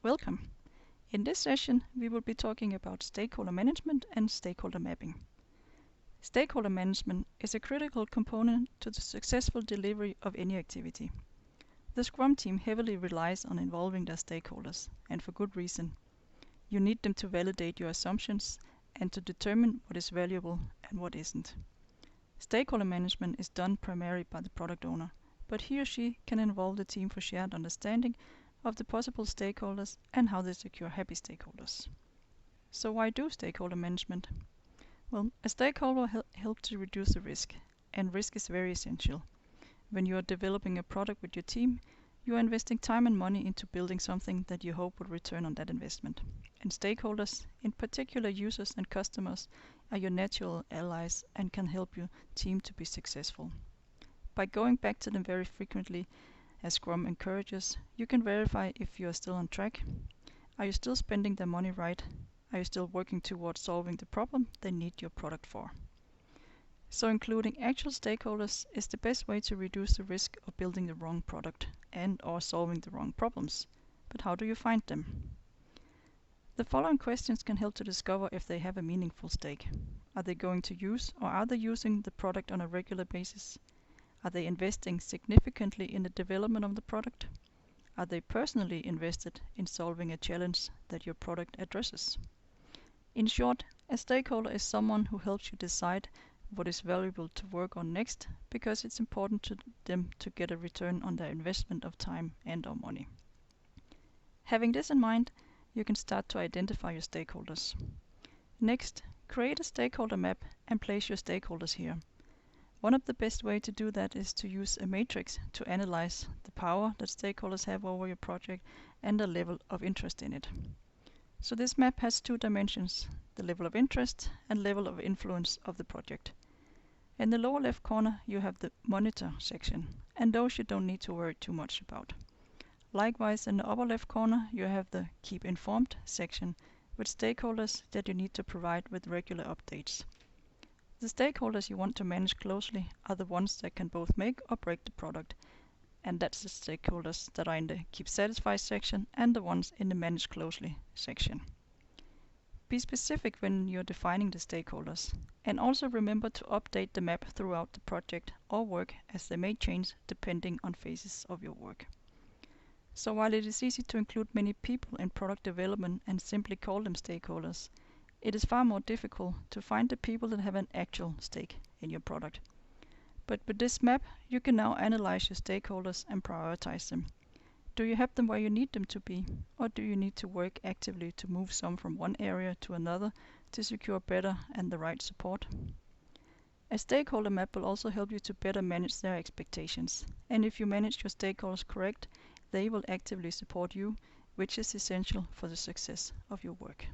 Welcome. In this session, we will be talking about stakeholder management and stakeholder mapping. Stakeholder management is a critical component to the successful delivery of any activity. The Scrum team heavily relies on involving their stakeholders, and for good reason. You need them to validate your assumptions and to determine what is valuable and what isn't. Stakeholder management is done primarily by the product owner, but he or she can involve the team for shared understanding of the possible stakeholders and how they secure happy stakeholders. So why do stakeholder management? Well, a stakeholder helps to reduce the risk, and risk is very essential. When you are developing a product with your team, you are investing time and money into building something that you hope will return on that investment. And stakeholders, in particular users and customers, are your natural allies and can help your team to be successful. By going back to them very frequently, as Scrum encourages, you can verify if you are still on track. Are you still spending their money right? Are you still working towards solving the problem they need your product for? So including actual stakeholders is the best way to reduce the risk of building the wrong product and/or solving the wrong problems. But how do you find them? The following questions can help to discover if they have a meaningful stake. Are they going to use or are they using the product on a regular basis? Are they investing significantly in the development of the product? Are they personally invested in solving a challenge that your product addresses? In short, a stakeholder is someone who helps you decide what is valuable to work on next because it's important to them to get a return on their investment of time and/or money. Having this in mind, you can start to identify your stakeholders. Next, create a stakeholder map and place your stakeholders here. One of the best ways to do that is to use a matrix to analyze the power that stakeholders have over your project and the level of interest in it. So this map has two dimensions, the level of interest and level of influence of the project. In the lower left corner you have the monitor section, and those you don't need to worry too much about. Likewise, in the upper left corner you have the keep informed section with stakeholders that you need to provide with regular updates. The stakeholders you want to manage closely are the ones that can both make or break the product, and that's the stakeholders that are in the keep satisfied section and the ones in the manage closely section. Be specific when you're defining the stakeholders, and also remember to update the map throughout the project or work as they may change depending on phases of your work. So while it is easy to include many people in product development and simply call them stakeholders, it is far more difficult to find the people that have an actual stake in your product. But with this map, you can now analyze your stakeholders and prioritize them. Do you have them where you need them to be, or do you need to work actively to move some from one area to another to secure better and the right support? A stakeholder map will also help you to better manage their expectations, and if you manage your stakeholders correct, they will actively support you, which is essential for the success of your work.